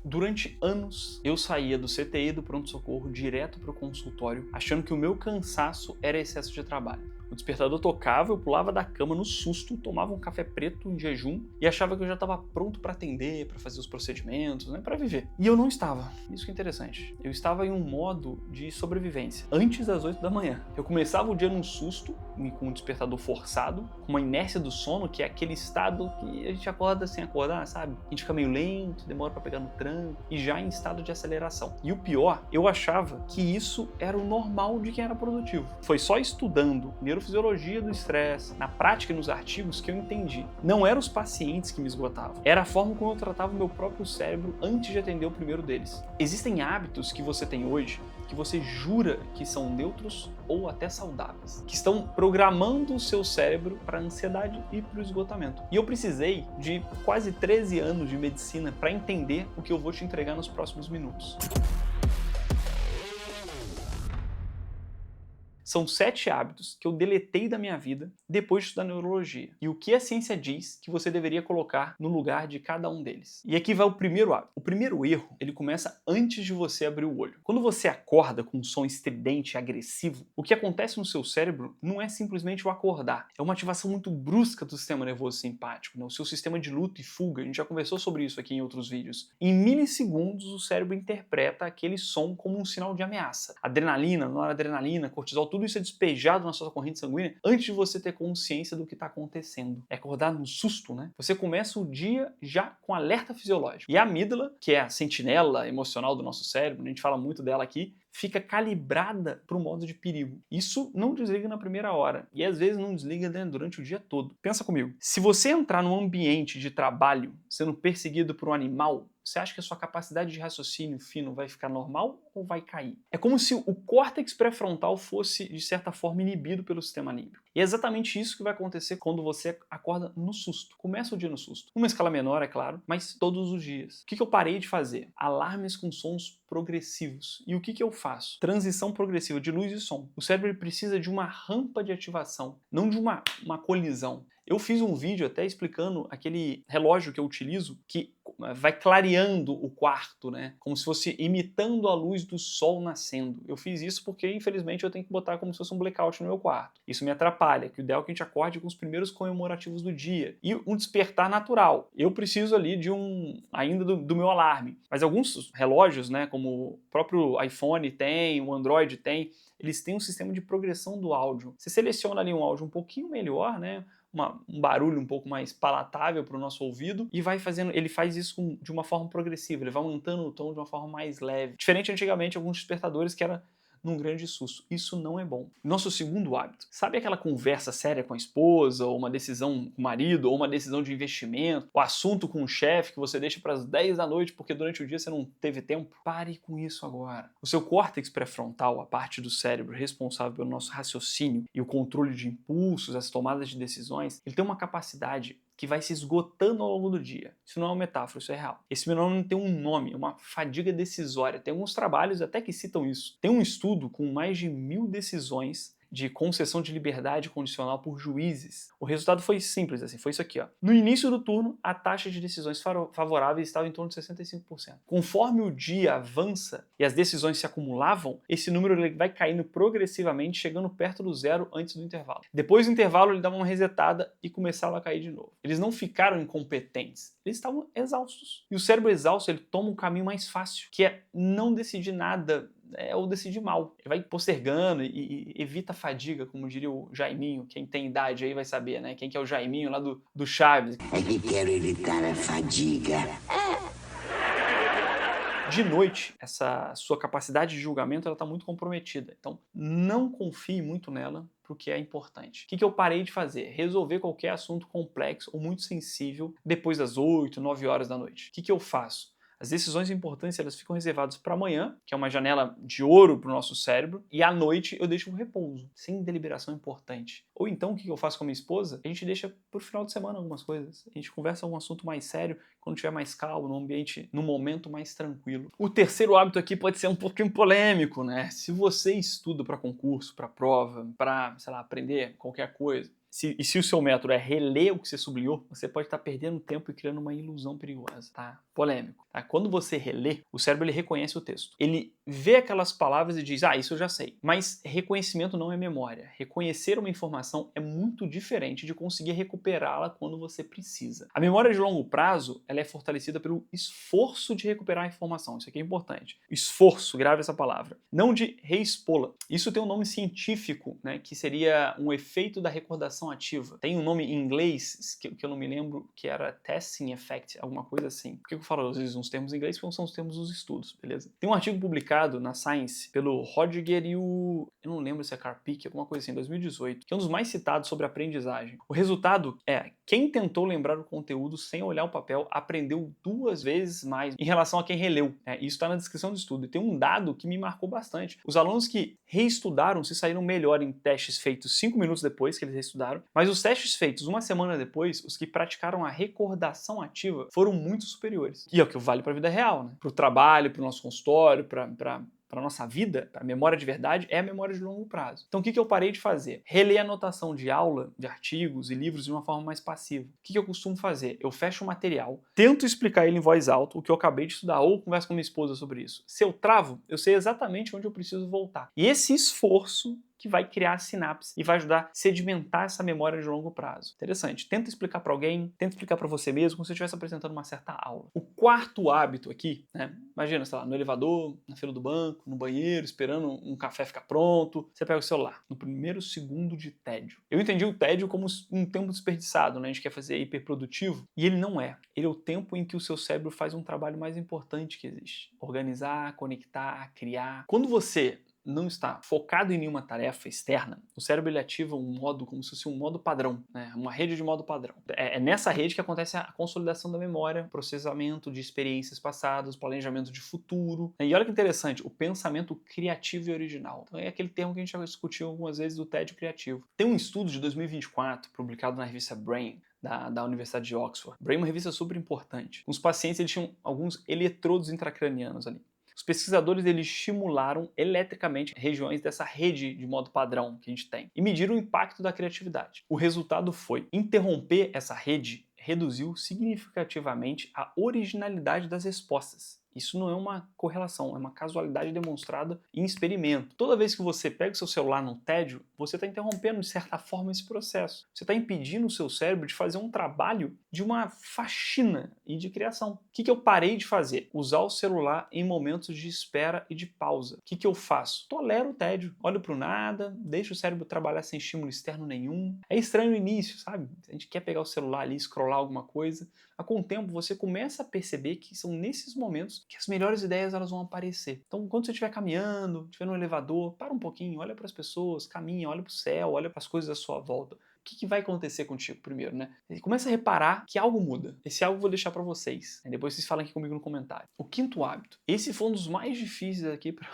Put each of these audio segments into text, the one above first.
Durante anos, eu saía do CTI, do pronto-socorro, direto para o consultório, achando que o meu cansaço era excesso de trabalho. O despertador tocava, eu pulava da cama no susto, tomava um café preto em jejum e achava que eu já estava pronto para atender, para fazer os procedimentos, né, para viver. E eu não estava. Isso que é interessante. Eu estava em um modo de sobrevivência, antes das 8 da manhã. Eu começava o dia num susto, com um despertador forçado, com uma inércia do sono, que é aquele estado que a gente acorda sem acordar, sabe? A gente fica meio lento, demora para pegar no tranco, e já em estado de aceleração. E o pior, eu achava que isso era o normal de quem era produtivo. Foi só estudando neurofisiologia do estresse, na prática e nos artigos, que eu entendi. Não eram os pacientes que me esgotavam, era a forma como eu tratava o meu próprio cérebro antes de atender o primeiro deles. Existem hábitos que você tem hoje que você jura que são neutros ou até saudáveis, que estão programando o seu cérebro para a ansiedade e para o esgotamento. E eu precisei de quase 13 anos de medicina para entender o que eu vou te entregar nos próximos minutos. São 7 hábitos que eu deletei da minha vida depois de estudar neurologia. E o que a ciência diz que você deveria colocar no lugar de cada um deles. E aqui vai o primeiro hábito. O primeiro erro, ele começa antes de você abrir o olho. Quando você acorda com um som estridente e agressivo, o que acontece no seu cérebro não é simplesmente o acordar. É uma ativação muito brusca do sistema nervoso simpático, né? O seu sistema de luta e fuga. A gente já conversou sobre isso aqui em outros vídeos. Em milissegundos, o cérebro interpreta aquele som como um sinal de ameaça. Adrenalina, noradrenalina, cortisol, tudo isso é despejado na sua corrente sanguínea antes de você ter consciência do que está acontecendo. É acordar no susto, né? Você começa o dia já com alerta fisiológico. E a amígdala, que é a sentinela emocional do nosso cérebro, a gente fala muito dela aqui, fica calibrada para o modo de perigo. Isso não desliga na primeira hora e às vezes não desliga, né, durante o dia todo. Pensa comigo, se você entrar num ambiente de trabalho sendo perseguido por um animal, você acha que a sua capacidade de raciocínio fino vai ficar normal ou vai cair? É como se o córtex pré-frontal fosse, de certa forma, inibido pelo sistema límbico. E é exatamente isso que vai acontecer quando você acorda no susto. Começa o dia no susto. Numa escala menor, é claro, mas todos os dias. O que eu parei de fazer? Alarmes com sons progressivos. E o que eu faço? Transição progressiva de luz e som. O cérebro precisa de uma rampa de ativação, não de uma colisão. Eu fiz um vídeo até explicando aquele relógio que eu utilizo que vai clareando o quarto, né? Como se fosse imitando a luz do sol nascendo. Eu fiz isso porque, infelizmente, eu tenho que botar como se fosse um blackout no meu quarto. Isso me atrapalha, que o ideal é que a gente acorde com os primeiros comemorativos do dia. E um despertar natural. Eu preciso ali de ainda do meu alarme. Mas alguns relógios, né, como o próprio iPhone tem, o Android tem, eles têm um sistema de progressão do áudio. Você seleciona ali um áudio um pouquinho melhor, né? Um barulho um pouco mais palatável para o nosso ouvido e vai fazendo, ele faz isso de uma forma progressiva, ele vai aumentando o tom de uma forma mais leve. Diferente antigamente, alguns despertadores que era num grande susto. Isso não é bom. Nosso segundo hábito. Sabe aquela conversa séria com a esposa, ou uma decisão com o marido, ou uma decisão de investimento, o assunto com o chefe que você deixa para as 10 da noite porque durante o dia você não teve tempo? Pare com isso agora. O seu córtex pré-frontal, a parte do cérebro responsável pelo nosso raciocínio e o controle de impulsos, as tomadas de decisões, ele tem uma capacidade que vai se esgotando ao longo do dia. Isso não é uma metáfora, isso é real. Esse fenômeno tem um nome, é uma fadiga decisória. Tem alguns trabalhos até que citam isso. Tem um estudo com mais de 1000 decisões de concessão de liberdade condicional por juízes. O resultado foi simples, assim, foi isso aqui, ó. No início do turno, a taxa de decisões favoráveis estava em torno de 65%. Conforme o dia avança e as decisões se acumulavam, esse número ele vai caindo progressivamente, chegando perto do zero antes do intervalo. Depois do intervalo, ele dava uma resetada e começava a cair de novo. Eles não ficaram incompetentes, eles estavam exaustos. E o cérebro exausto, ele toma um caminho mais fácil, que é não decidir nada ou decidir mal. Ele vai postergando e evita a fadiga, como diria o Jaiminho. Quem tem idade aí vai saber, né? Quem que é o Jaiminho lá do Chaves. É que quero evitar a fadiga. De noite, essa sua capacidade de julgamento está muito comprometida. Então, não confie muito nela porque é importante. O que eu parei de fazer? Resolver qualquer assunto complexo ou muito sensível depois das 8, 9 horas da noite. O que eu faço? As decisões importantes elas ficam reservadas para amanhã, que é uma janela de ouro para o nosso cérebro, e à noite eu deixo um repouso, sem deliberação importante. Ou então, o que eu faço com a minha esposa? A gente deixa para o final de semana algumas coisas. A gente conversa algum assunto mais sério, quando estiver mais calmo, num ambiente, num momento mais tranquilo. O terceiro hábito aqui pode ser um pouquinho polêmico, né? Se você estuda para concurso, para prova, para, sei lá, aprender qualquer coisa, se o seu método é reler o que você sublinhou, você pode estar perdendo tempo e criando uma ilusão perigosa, tá? polêmico. Tá? Quando você relê, o cérebro ele reconhece o texto. Ele vê aquelas palavras e diz, isso eu já sei. Mas reconhecimento não é memória. Reconhecer uma informação é muito diferente de conseguir recuperá-la quando você precisa. A memória de longo prazo, ela é fortalecida pelo esforço de recuperar a informação. Isso aqui é importante. Esforço, grave essa palavra. Não de reexpô-la. Isso tem um nome científico, né, que seria um efeito da recordação ativa. Tem um nome em inglês, que eu não me lembro, que era testing effect, alguma coisa assim. Por que eu falo às vezes uns termos em inglês? Porque não são os termos dos estudos, beleza? Tem um artigo publicado na Science pelo Rodger e o... eu não lembro se é Karpik, alguma coisa assim, em 2018, que é um dos mais citados sobre aprendizagem. O resultado é, quem tentou lembrar o conteúdo sem olhar o papel aprendeu 2 vezes mais em relação a quem releu. Isso está na descrição do estudo. E tem um dado que me marcou bastante. Os alunos que reestudaram se saíram melhor em testes feitos 5 minutos depois que eles reestudaram, mas os testes feitos 1 semana depois, os que praticaram a recordação ativa, foram muito superiores. E é o que vale para a vida real, né? Para o trabalho, para o nosso consultório, para a nossa vida, para a memória de verdade, é a memória de longo prazo. Então o que eu parei de fazer? Reler a anotação de aula, de artigos e livros de uma forma mais passiva. O que eu costumo fazer? Eu fecho o material, tento explicar ele em voz alta, o que eu acabei de estudar, ou converso com minha esposa sobre isso. Se eu travo, eu sei exatamente onde eu preciso voltar. E esse esforço que vai criar a sinapse e vai ajudar a sedimentar essa memória de longo prazo. Interessante. Tenta explicar para alguém, tenta explicar para você mesmo, como se você estivesse apresentando uma certa aula. O quarto hábito aqui, né? Imagina, sei lá, no elevador, na fila do banco, no banheiro, esperando um café ficar pronto, você pega o celular. No primeiro segundo de tédio. Eu entendi o tédio como um tempo desperdiçado, né? A gente quer fazer hiperprodutivo, e ele não é. Ele é o tempo em que o seu cérebro faz um trabalho mais importante que existe. Organizar, conectar, criar. Quando você não está focado em nenhuma tarefa externa, o cérebro ele ativa um modo, como se fosse um modo padrão, né? Uma rede de modo padrão. É nessa rede que acontece a consolidação da memória, processamento de experiências passadas, planejamento de futuro. E olha que interessante, o pensamento criativo e original. Então é aquele termo que a gente já discutiu algumas vezes do tédio criativo. Tem um estudo de 2024, publicado na revista Brain, da Universidade de Oxford. Brain é uma revista super importante. Os pacientes eles tinham alguns eletrodos intracranianos ali. Os pesquisadores eles estimularam eletricamente regiões dessa rede de modo padrão que a gente tem e mediram o impacto da criatividade. O resultado foi interromper essa rede reduziu significativamente a originalidade das respostas. Isso não é uma correlação, é uma casualidade demonstrada em experimento. Toda vez que você pega o seu celular no tédio, você está interrompendo, de certa forma, esse processo. Você está impedindo o seu cérebro de fazer um trabalho de uma faxina e de criação. O que eu parei de fazer? Usar o celular em momentos de espera e de pausa. O que eu faço? Tolero o tédio. Olho para o nada, deixo o cérebro trabalhar sem estímulo externo nenhum. É estranho no início, sabe? A gente quer pegar o celular ali, scrollar alguma coisa. Mas com o tempo você começa a perceber que são nesses momentos que as melhores ideias elas vão aparecer. Então, quando você estiver caminhando, estiver no elevador, para um pouquinho, olha para as pessoas, caminha, olha para o céu, olha para as coisas à sua volta. O que vai acontecer contigo primeiro, né? E começa a reparar que algo muda. Esse algo eu vou deixar para vocês. Depois vocês falam aqui comigo no comentário. O quinto hábito. Esse foi um dos mais difíceis aqui para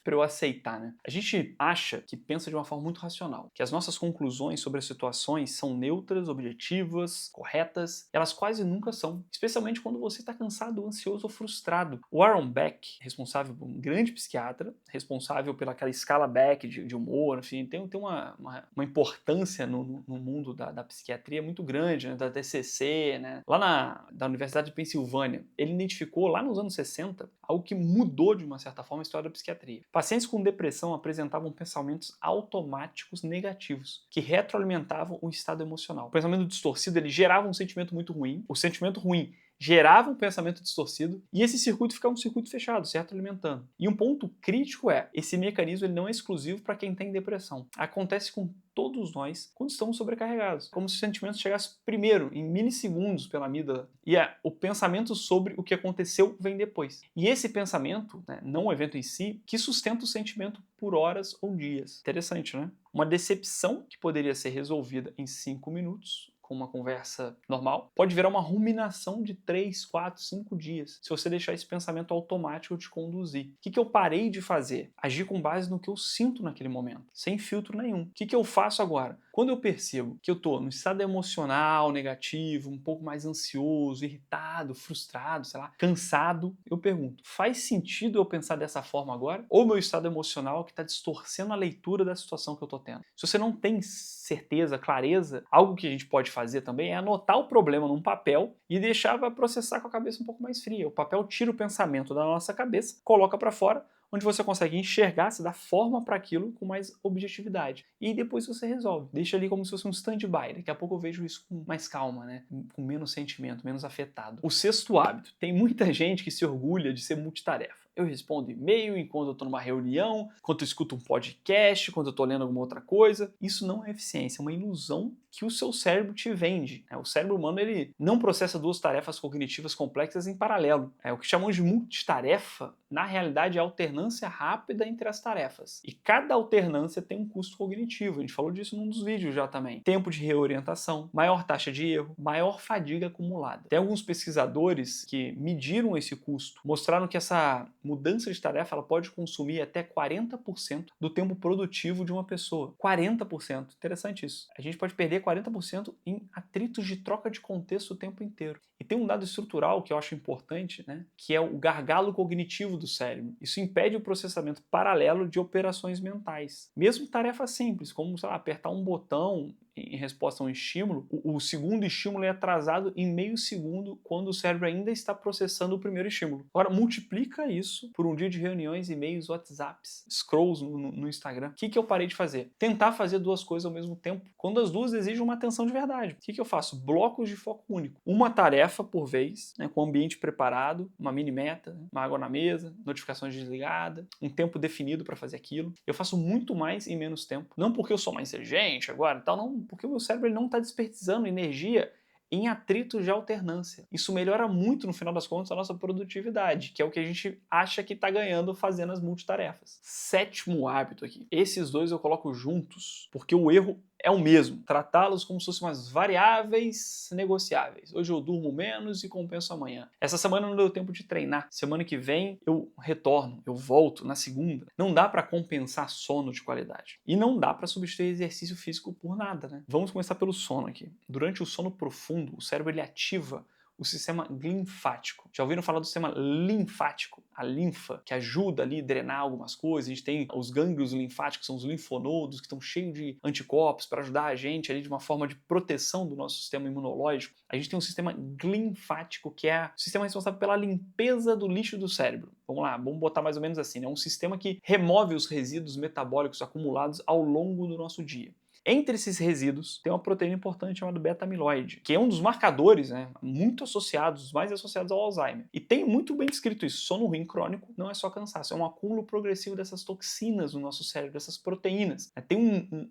eu aceitar, né? A gente acha que pensa de uma forma muito racional, que as nossas conclusões sobre as situações são neutras, objetivas, corretas. Elas quase nunca são. Especialmente quando você está cansado, ansioso ou frustrado. O Aaron Beck, responsável por um grande psiquiatra, responsável pelaquela escala Beck de humor, enfim, tem uma importância no mundo da psiquiatria muito grande, né, da TCC, né, lá da Universidade de Pensilvânia. Ele identificou lá nos anos 60 algo que mudou de uma certa forma a história da psiquiatria. Pacientes com depressão apresentavam pensamentos automáticos negativos, que retroalimentavam o estado emocional. O pensamento distorcido ele gerava um sentimento muito ruim, o sentimento ruim gerava um pensamento distorcido e esse circuito ficava um circuito fechado, se retroalimentando. E um ponto crítico é, esse mecanismo ele não é exclusivo para quem tem depressão. Acontece com todos nós quando estamos sobrecarregados. Como se o sentimento chegasse primeiro, em milissegundos pela amígdala. E o pensamento sobre o que aconteceu vem depois. E esse pensamento, né, não o evento em si, que sustenta o sentimento por horas ou dias. Interessante, né? Uma decepção que poderia ser resolvida em 5 minutos, com uma conversa normal, pode virar uma ruminação de 3, 4, 5 dias, se você deixar esse pensamento automático te conduzir. O que eu parei de fazer? Agir com base no que eu sinto naquele momento, sem filtro nenhum. O que eu faço agora? Quando eu percebo que eu tô no estado emocional negativo, um pouco mais ansioso, irritado, frustrado, sei lá, cansado, eu pergunto, faz sentido eu pensar dessa forma agora? Ou meu estado emocional que está distorcendo a leitura da situação que eu tô tendo? Se você não tem certeza, clareza, algo que a gente pode fazer também é anotar o problema num papel e deixar para processar com a cabeça um pouco mais fria. O papel tira o pensamento da nossa cabeça, coloca para fora, onde você consegue enxergar, se dá forma para aquilo com mais objetividade. E depois você resolve. Deixa ali como se fosse um stand-by. Daqui a pouco eu vejo isso com mais calma, né? Com menos sentimento, menos afetado. O sexto hábito. Tem muita gente que se orgulha de ser multitarefa. Eu respondo e-mail enquanto eu estou numa reunião, enquanto eu escuto um podcast, enquanto eu estou lendo alguma outra coisa. Isso não é eficiência, é uma ilusão que o seu cérebro te vende. O cérebro humano ele não processa duas tarefas cognitivas complexas em paralelo. O que chamamos de multitarefa, na realidade, é alternância rápida entre as tarefas. E cada alternância tem um custo cognitivo. A gente falou disso num dos vídeos já também. Tempo de reorientação, maior taxa de erro, maior fadiga acumulada. Tem alguns pesquisadores que mediram esse custo, mostraram que essa mudança de tarefa ela pode consumir até 40% do tempo produtivo de uma pessoa. 40%. Interessante isso. A gente pode perder 40% em atritos de troca de contexto o tempo inteiro. E tem um dado estrutural que eu acho importante, né, que é o gargalo cognitivo do cérebro. Isso impede o processamento paralelo de operações mentais. Mesmo tarefas simples, como, sei lá, apertar um botão em resposta a um estímulo, o segundo estímulo é atrasado em meio segundo quando o cérebro ainda está processando o primeiro estímulo. Agora, multiplica isso por um dia de reuniões, e-mails, WhatsApps, scrolls no Instagram. O que eu parei de fazer? Tentar fazer duas coisas ao mesmo tempo, quando as duas exigem uma atenção de verdade. O que eu faço? Blocos de foco único. Uma tarefa por vez, né, com o ambiente preparado, uma mini meta, né, uma água na mesa, notificações desligadas, um tempo definido para fazer aquilo. Eu faço muito mais em menos tempo. Não porque eu sou mais inteligente agora e tal, não, porque o meu cérebro ele não está desperdiçando energia em atritos de alternância. Isso melhora muito, no final das contas, a nossa produtividade, que é o que a gente acha que está ganhando fazendo as multitarefas. Sétimo hábito aqui. Esses dois eu coloco juntos, porque o erro é o mesmo. Tratá-los como se fossem umas variáveis negociáveis. Hoje eu durmo menos e compenso amanhã. Essa semana não deu tempo de treinar. Semana que vem eu retorno, eu volto na segunda. Não dá para compensar sono de qualidade. E não dá para substituir exercício físico por nada, né? Vamos começar pelo sono aqui. Durante o sono profundo, o cérebro ele ativa o sistema linfático. Já ouviram falar do sistema linfático? A linfa, que ajuda ali a drenar algumas coisas. A gente tem os gânglios linfáticos, são os linfonodos, que estão cheios de anticorpos para ajudar a gente ali de uma forma de proteção do nosso sistema imunológico. A gente tem um sistema linfático, que é o sistema responsável pela limpeza do lixo do cérebro. Vamos lá, vamos botar mais ou menos assim, né? Um sistema que remove os resíduos metabólicos acumulados ao longo do nosso dia. Entre esses resíduos tem uma proteína importante chamada beta-amiloide, que é um dos marcadores, né, muito associados, mais associados ao Alzheimer. E tem muito bem descrito isso, sono ruim crônico não é só cansaço, é um acúmulo progressivo dessas toxinas no nosso cérebro, dessas proteínas. Tem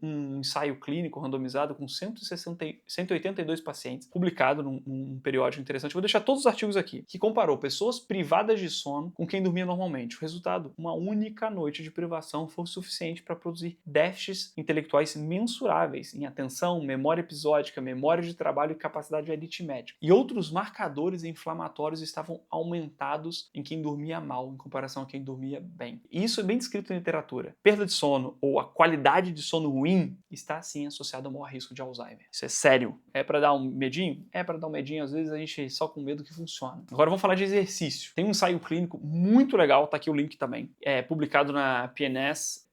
um ensaio clínico randomizado com 182 pacientes, publicado num periódico interessante, vou deixar todos os artigos aqui, que comparou pessoas privadas de sono com quem dormia normalmente. O resultado, uma única noite de privação foi suficiente para produzir déficits intelectuais mensuráveis em atenção, memória episódica, memória de trabalho e capacidade aritmética. E outros marcadores inflamatórios estavam aumentados em quem dormia mal, em comparação a quem dormia bem. E isso é bem descrito na literatura. Perda de sono ou a qualidade de sono ruim está, sim, associada ao maior risco de Alzheimer. Isso é sério. É para dar um medinho? É para dar um medinho, às vezes a gente só com medo que funciona. Agora vamos falar de exercício. Tem um ensaio clínico muito legal, tá aqui o link também. É publicado na PNAS,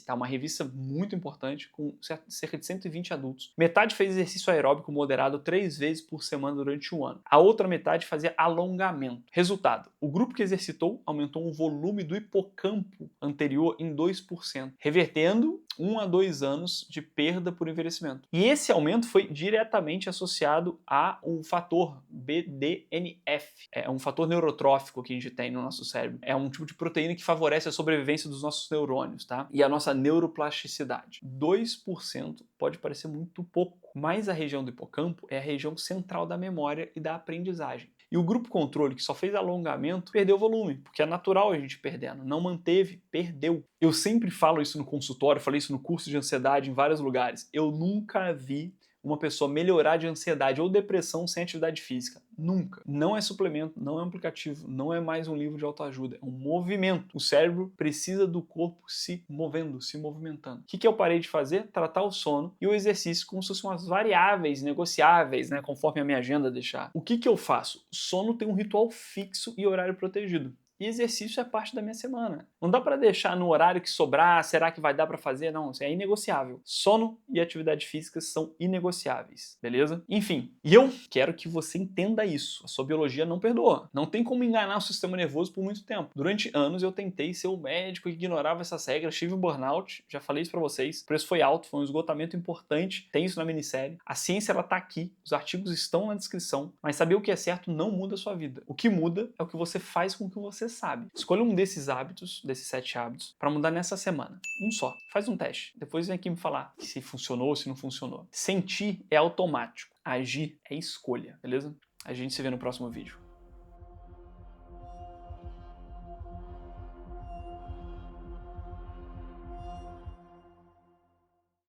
tá? Uma revista muito importante com cerca de 120 adultos. Metade fez exercício aeróbico moderado 3 vezes por semana durante um ano. A outra metade fazia alongamento. Resultado, o grupo que exercitou aumentou o volume do hipocampo anterior em 2%, revertendo 1 a 2 anos de perda por envelhecimento. E esse aumento foi diretamente associado a um fator BDNF. É um fator neurotrófico que a gente tem no nosso cérebro. É um tipo de proteína que favorece a sobrevivência dos nossos neurônios, tá? E a nossa neuroplasticidade. 2% pode parecer muito pouco, mas a região do hipocampo é a região central da memória e da aprendizagem. E o grupo controle, que só fez alongamento, perdeu volume, porque é natural a gente perdendo. Não manteve, perdeu. Eu sempre falo isso no consultório, falei isso no curso de ansiedade em vários lugares. Eu nunca vi uma pessoa melhorar de ansiedade ou depressão sem atividade física. Nunca. Não é suplemento, não é um aplicativo, não é mais um livro de autoajuda, é um movimento. O cérebro precisa do corpo se movendo, se movimentando. O que eu parei de fazer? Tratar o sono e o exercício como se fossem umas variáveis negociáveis, né, conforme a minha agenda deixar. O que eu faço? O sono tem um ritual fixo e horário protegido. E exercício é parte da minha semana. Não dá para deixar no horário que sobrar, será que vai dar para fazer? Não, isso é inegociável. Sono e atividade física são inegociáveis, beleza? Enfim, e eu quero que você entenda isso. A sua biologia não perdoa. Não tem como enganar o sistema nervoso por muito tempo. Durante anos eu tentei ser o médico que ignorava essas regras, tive um burnout, já falei isso para vocês. O preço foi alto, foi um esgotamento importante, tem isso na minissérie. A ciência ela tá aqui, os artigos estão na descrição, mas saber o que é certo não muda a sua vida. O que muda é o que você faz com o que você sabe. Escolha um desses hábitos, desses 7 hábitos, para mudar nessa semana. Um só. Faz um teste. Depois vem aqui me falar se funcionou ou se não funcionou. Sentir é automático. Agir é escolha, beleza? A gente se vê no próximo vídeo.